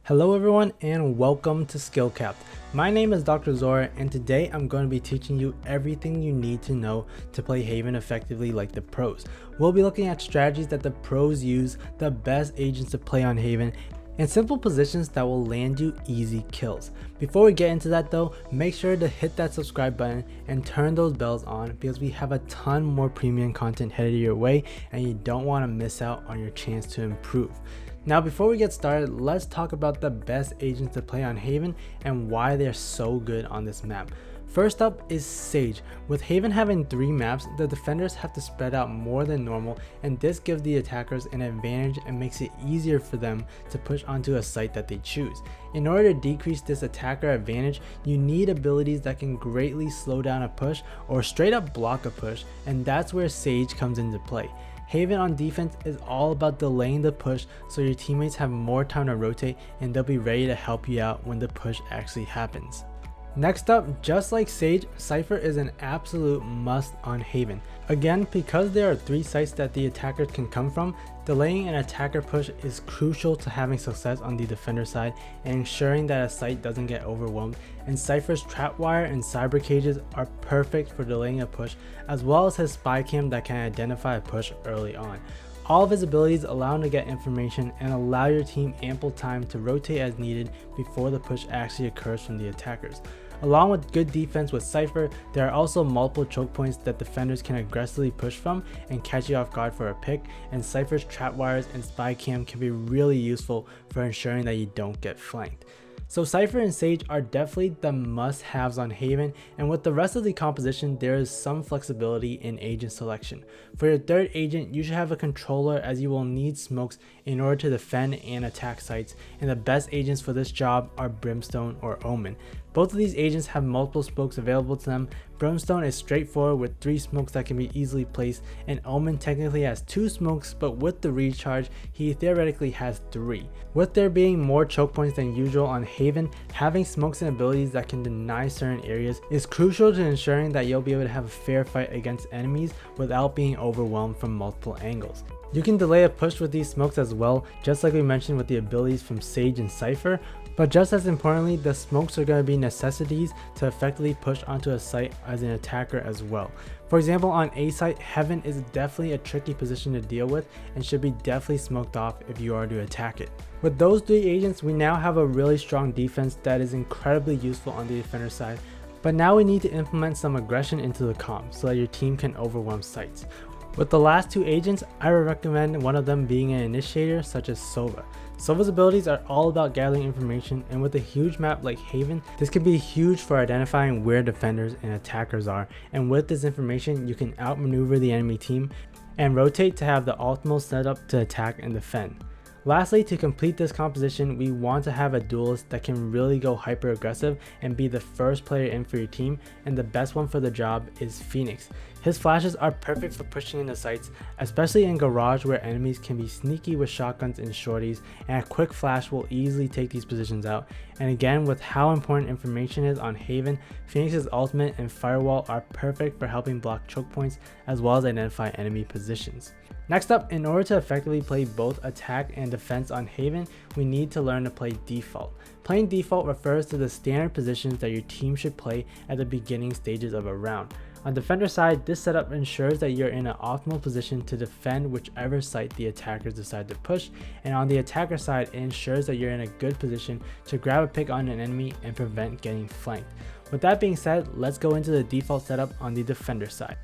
Hello everyone and welcome to SkillCapped. My name is Dr. Zora and today I'm going to be teaching you everything you need to know to play Haven effectively like the pros. We'll be looking at strategies that the pros use, the best agents to play on Haven, and simple positions that will land you easy kills. Before we get into that though, make sure to hit that subscribe button and turn those bells on because we have a ton more premium content headed your way and you don't want to miss out on your chance to improve. Now before we get started, let's talk about the best agents to play on Haven and why they're so good on this map. First up is Sage. With Haven having 3 maps, the defenders have to spread out more than normal, and this gives the attackers an advantage and makes it easier for them to push onto a site that they choose. In order to decrease this attacker advantage, you need abilities that can greatly slow down a push or straight up block a push, and that's where Sage comes into play. Haven on defense is all about delaying the push so your teammates have more time to rotate and they'll be ready to help you out when the push actually happens. Next up, just like Sage, Cypher is an absolute must on Haven. Again, because there are 3 sites that the attackers can come from, delaying an attacker push is crucial to having success on the defender side and ensuring that a site doesn't get overwhelmed, and Cypher's trapwire and cyber cages are perfect for delaying a push, as well as his spy cam that can identify a push early on. All of his abilities allow him to get information and allow your team ample time to rotate as needed before the push actually occurs from the attackers. Along with good defense with Cypher, there are also multiple choke points that defenders can aggressively push from and catch you off guard for a pick, and Cypher's trapwires and spy cam can be really useful for ensuring that you don't get flanked. So Cypher and Sage are definitely the must-haves on Haven, and with the rest of the composition there is some flexibility in agent selection. For your third agent, you should have a controller as you will need smokes in order to defend and attack sites, and the best agents for this job are Brimstone or Omen. Both of these agents have multiple smokes available to them. Brimstone is straightforward with 3 smokes that can be easily placed, and Omen technically has 2 smokes, but with the recharge he theoretically has 3. With there being more choke points than usual on Haven, having smokes and abilities that can deny certain areas is crucial to ensuring that you'll be able to have a fair fight against enemies without being overwhelmed from multiple angles. You can delay a push with these smokes as well, just like we mentioned with the abilities from Sage and Cypher, but just as importantly, the smokes are going to be necessities to effectively push onto a site as an attacker as well. For example, on A site, Heaven is definitely a tricky position to deal with and should be definitely smoked off if you are to attack it. With those 3 agents, we now have a really strong defense that is incredibly useful on the defender side, but now we need to implement some aggression into the comp so that your team can overwhelm sites. With the last 2 agents, I would recommend one of them being an initiator such as Sova. Sova's abilities are all about gathering information, and with a huge map like Haven, this can be huge for identifying where defenders and attackers are, and with this information you can outmaneuver the enemy team and rotate to have the optimal setup to attack and defend. Lastly, to complete this composition, we want to have a duelist that can really go hyper aggressive and be the first player in for your team, and the best one for the job is Phoenix. His flashes are perfect for pushing into sites, especially in Garage where enemies can be sneaky with shotguns and shorties, and a quick flash will easily take these positions out. And again, with how important information is on Haven, Phoenix's ultimate and firewall are perfect for helping block choke points as well as identify enemy positions. Next up, in order to effectively play both attack and defense on Haven, we need to learn to play default. Playing default refers to the standard positions that your team should play at the beginning stages of a round. On defender side, this setup ensures that you're in an optimal position to defend whichever site the attackers decide to push, and on the attacker side, it ensures that you're in a good position to grab a pick on an enemy and prevent getting flanked. With that being said, let's go into the default setup on the defender side.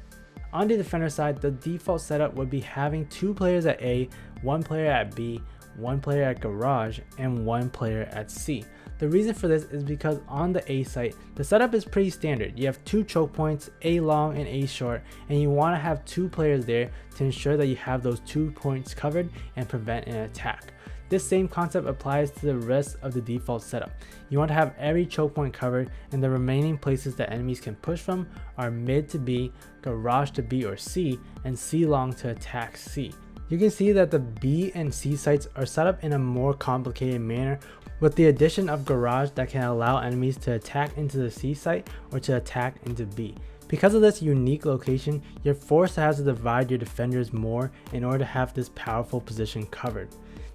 On the defender side, the default setup would be having 2 players at A, 1 player at B, 1 player at Garage, and 1 player at C. The reason for this is because on the A site, the setup is pretty standard. You have 2 choke points, A long and A short, and you want to have 2 players there to ensure that you have those 2 points covered and prevent an attack. This same concept applies to the rest of the default setup. You want to have every choke point covered, and the remaining places that enemies can push from are mid to B, Garage to B or C, and C long to attack C. You can see that the B and C sites are set up in a more complicated manner with the addition of Garage that can allow enemies to attack into the C site or to attack into B. Because of this unique location, you're forced to have to divide your defenders more in order to have this powerful position covered.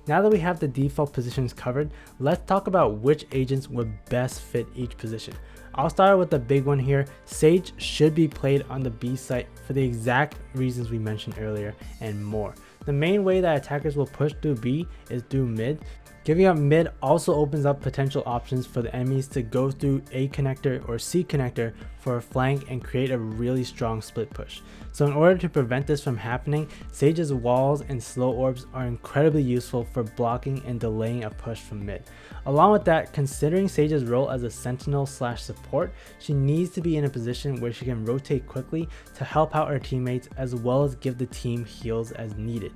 Now that we have the default positions covered, let's talk about which agents would best fit each position. I'll start with the big one here. Sage should be played on the B site for the exact reasons we mentioned earlier and more. The main way that attackers will push through B is through mid. Giving up mid also opens up potential options for the enemies to go through A connector or C connector for a flank and create a really strong split push. So in order to prevent this from happening, Sage's walls and slow orbs are incredibly useful for blocking and delaying a push from mid. Along with that, considering Sage's role as a sentinel / support, she needs to be in a position where she can rotate quickly to help out her teammates as well as give the team heals as needed.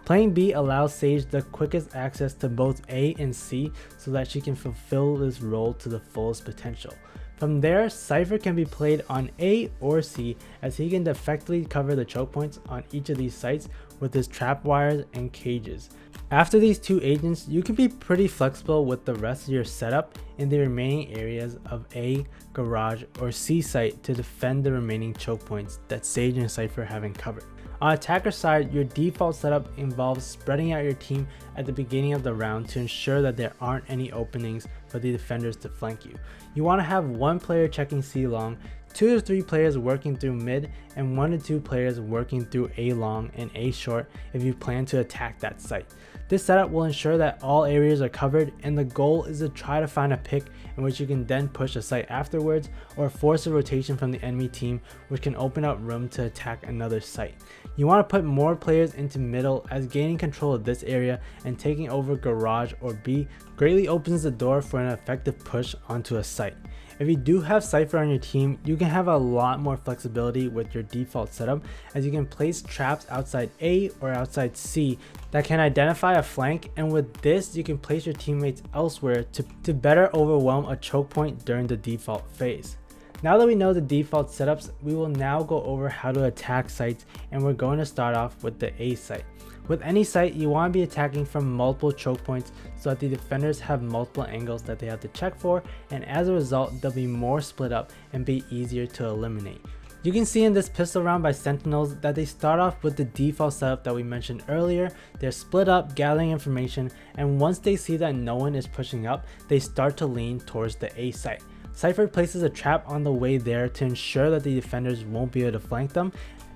Playing B allows Sage the quickest access to both A and C so that she can fulfill this role to the fullest potential. From there, Cypher can be played on A or C as he can effectively cover the choke points on each of these sites with his trap wires and cages. After these two agents, you can be pretty flexible with the rest of your setup in the remaining areas of A, garage, or C site to defend the remaining choke points that Sage and Cypher haven't covered. On attacker side, your default setup involves spreading out your team at the beginning of the round to ensure that there aren't any openings for the defenders to flank you. You want to have one player checking C long, 2 to 3 players working through mid, and 1 to 2 players working through A long and A short if you plan to attack that site. This setup will ensure that all areas are covered, and the goal is to try to find a pick in which you can then push a site afterwards or force a rotation from the enemy team, which can open up room to attack another site. You want to put more players into middle as gaining control of this area and taking over garage or B greatly opens the door for an effective push onto a site. If you do have Cypher on your team, you can have a lot more flexibility with your default setup as you can place traps outside A or outside C that can identify a flank, and with this you can place your teammates elsewhere to better overwhelm a choke point during the default phase. Now that we know the default setups, we will now go over how to attack sites, and we're going to start off with the A site. With any site, you want to be attacking from multiple choke points so that the defenders have multiple angles that they have to check for, and as a result they'll be more split up and be easier to eliminate. You can see in this pistol round by Sentinels that they start off with the default setup that we mentioned earlier. They're split up gathering information, and once they see that no one is pushing up, they start to lean towards the A site. Cypher places a trap on the way there to ensure that the defenders won't be able to flank them,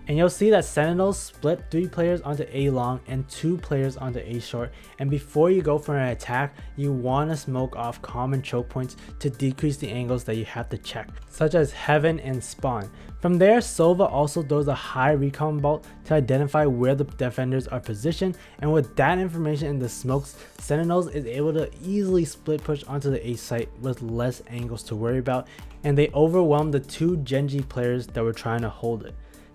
and you'll see that Sentinels split 3 players onto A long and 2 players onto A short, and before you go for an attack, you want to smoke off common choke points to decrease the angles that you have to check, such as Heaven and Spawn. From there, Sova also throws a high recon bolt to identify where the defenders are positioned, and with that information in the smokes, Sentinels is able to easily split push onto the A site with less angles to worry about, and they overwhelm the 2 Genji players that were trying to hold it.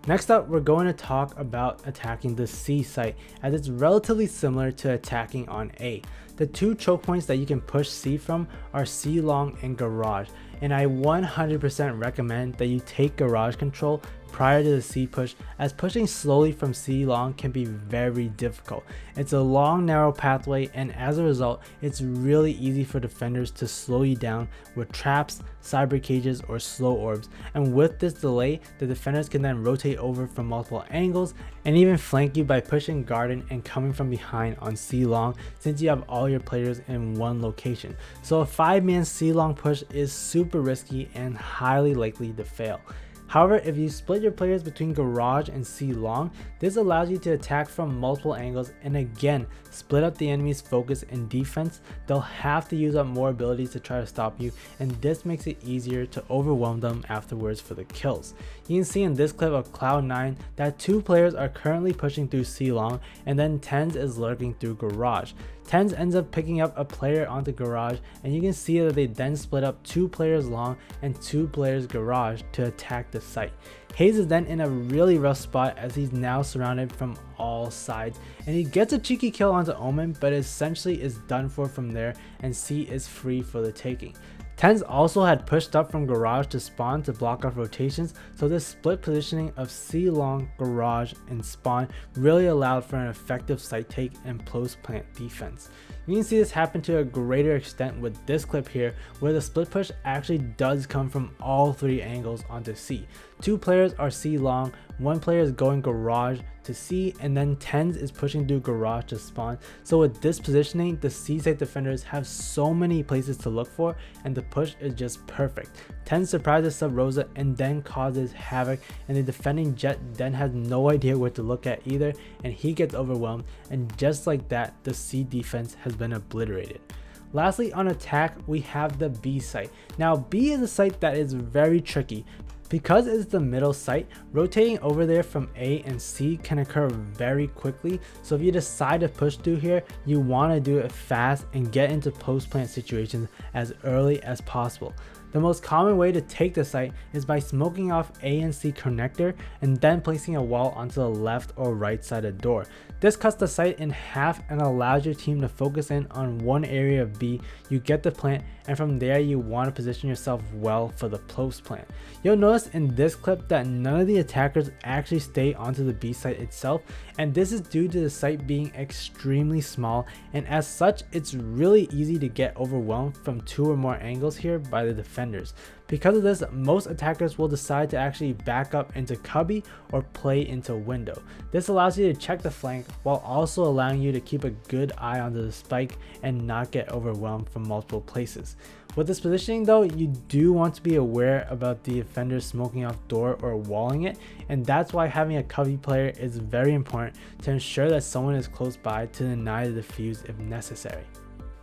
Next up, we're going to talk about attacking the C site, as it's relatively similar to attacking on A. The 2 choke points that you can push C from are C long and garage, and I 100% recommend that you take garage control prior to the C push, as pushing slowly from C long can be very difficult. It's a long narrow pathway, and as a result it's really easy for defenders to slow you down with traps, cyber cages, or slow orbs, and with this delay the defenders can then rotate over from multiple angles and even flank you by pushing garden and coming from behind on C long, since you have all your players in one location. So a 5-man C long push is super risky and highly likely to fail. However, if you split your players between garage and C long, this allows you to attack from multiple angles and again split up the enemy's focus and defense. They'll have to use up more abilities to try to stop you, and this makes it easier to overwhelm them afterwards for the kills. You can see in this clip of Cloud9 that 2 players are currently pushing through C long, and then Tens is lurking through garage. Tens ends up picking up a player onto garage, and you can see that they then split up 2 players long and 2 players garage to attack the site. Hayes is then in a really rough spot as he's now surrounded from all sides, and he gets a cheeky kill onto Omen, but essentially is done for from there, and C is free for the taking. Tens also had pushed up from garage to spawn to block off rotations, so this split positioning of C long, garage, and spawn really allowed for an effective site take and post plant defense. You can see this happen to a greater extent with this clip here, where the split push actually does come from all 3 angles onto C. 2 players are C long, 1 player is going garage to C, and then Tens is pushing through garage to spawn. So with this positioning, the C site defenders have so many places to look for, and the push is just perfect. Tens surprises Sub Rosa and then causes havoc, and the defending Jet then has no idea where to look at either, and he gets overwhelmed, and just like that, the C defense has been obliterated. Lastly, on attack, we have the B site. Now B is a site that is very tricky. Because it's the middle site, rotating over there from A and C can occur very quickly, so if you decide to push through here, you want to do it fast and get into post plant situations as early as possible. The most common way to take the site is by smoking off A and C connector and then placing a wall onto the left or right side of the door. This cuts the site in half and allows your team to focus in on one area of B. You get the plant, and from there you want to position yourself well for the post plant. You'll notice in this clip that none of the attackers actually stay onto the B site itself, and this is due to the site being extremely small, and as such it's really easy to get overwhelmed from 2 or more angles here by the defenders. Because of this, most attackers will decide to actually back up into cubby or play into window. This allows you to check the flank while also allowing you to keep a good eye onto the spike and not get overwhelmed from multiple places. With this positioning though, you do want to be aware about the defender smoking off door or walling it, and that's why having a cubby player is very important to ensure that someone is close by to deny the defuse if necessary.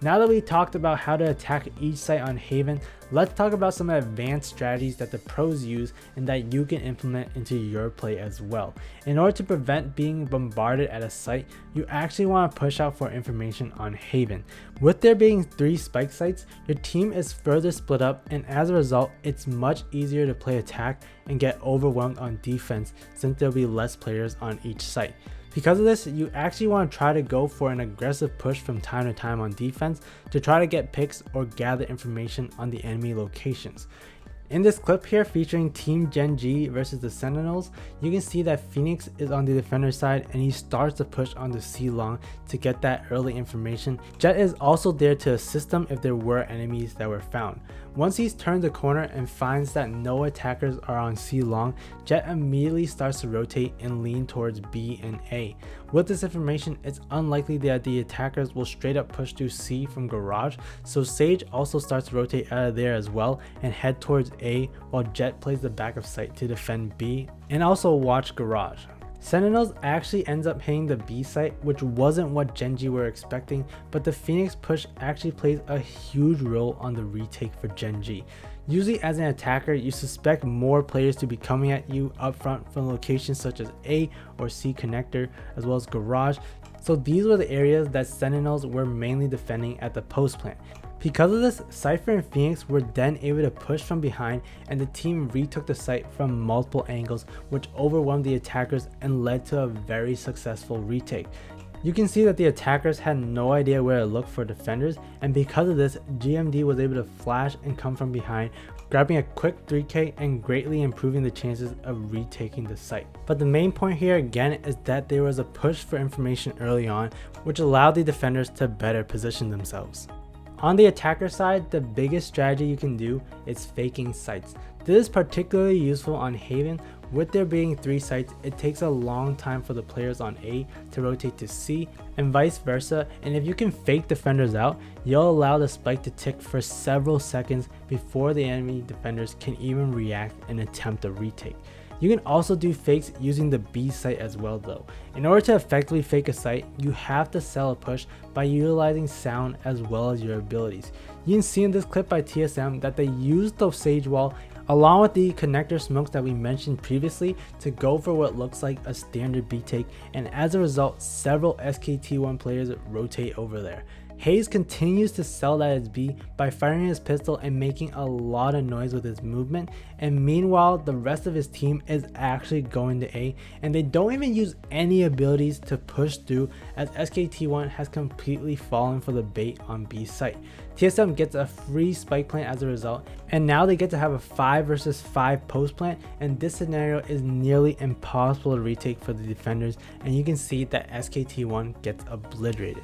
Now that we talked about how to attack each site on Haven, let's talk about some advanced strategies that the pros use and that you can implement into your play as well. In order to prevent being bombarded at a site, you actually want to push out for information on Haven. With there being 3 spike sites, your team is further split up, and as a result, it's much easier to play attack and get overwhelmed on defense since there'll be less players on each site. Because of this, you actually want to try to go for an aggressive push from time to time on defense to try to get picks or gather information on the enemy locations. In this clip here featuring Team Gen G versus the Sentinels, you can see that Phoenix is on the defender side and he starts to push on the C long to get that early information. Jet is also there to assist them if there were enemies that were found. Once he's turned the corner and finds that no attackers are on C long, Jet immediately starts to rotate and lean towards B and A. With this information, it's unlikely that the attackers will straight up push through C from garage, so Sage also starts to rotate out of there as well and head towards A, while Jet plays the back of sight to defend B and also watch garage. Sentinels actually ends up hitting the B site, which wasn't what Gen G were expecting, but the Phoenix push actually plays a huge role on the retake for Gen G. Usually as an attacker, you suspect more players to be coming at you up front from locations such as A or C connector, as well as garage, so these were the areas that Sentinels were mainly defending at the post plant. Because of this, Cypher and Phoenix were then able to push from behind, and the team retook the site from multiple angles, which overwhelmed the attackers and led to a very successful retake. You can see that the attackers had no idea where to look for defenders, and because of this, GMD was able to flash and come from behind, grabbing a quick 3k and greatly improving the chances of retaking the site. But the main point here again is that there was a push for information early on, which allowed the defenders to better position themselves. On the attacker side, the biggest strategy you can do is faking sites. This is particularly useful on Haven. With there being 3 sites, it takes a long time for the players on A to rotate to C and vice versa, and if you can fake defenders out, you'll allow the spike to tick for several seconds before the enemy defenders can even react and attempt a retake. You can also do fakes using the B site as well though. In order to effectively fake a site, you have to sell a push by utilizing sound as well as your abilities. You can see in this clip by TSM that they used the Sage Wall along with the connector smokes that we mentioned previously to go for what looks like a standard B take, and as a result, several SKT1 players rotate over there. Hayes continues to sell that as B by firing his pistol and making a lot of noise with his movement, and meanwhile the rest of his team is actually going to A, and they don't even use any abilities to push through as SKT1 has completely fallen for the bait on B site. TSM gets a free spike plant as a result, and now they get to have a 5 versus 5 post plant, and this scenario is nearly impossible to retake for the defenders, and you can see that SKT1 gets obliterated.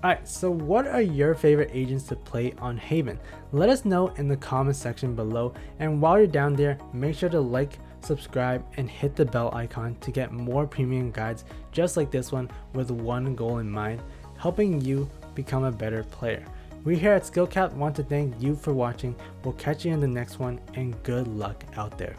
Alright, so what are your favorite agents to play on Haven? Let us know in the comment section below, and while you're down there, make sure to like, subscribe, and hit the bell icon to get more premium guides just like this one with one goal in mind, helping you become a better player. We here at SkillCapped want to thank you for watching. We'll catch you in the next one, and good luck out there.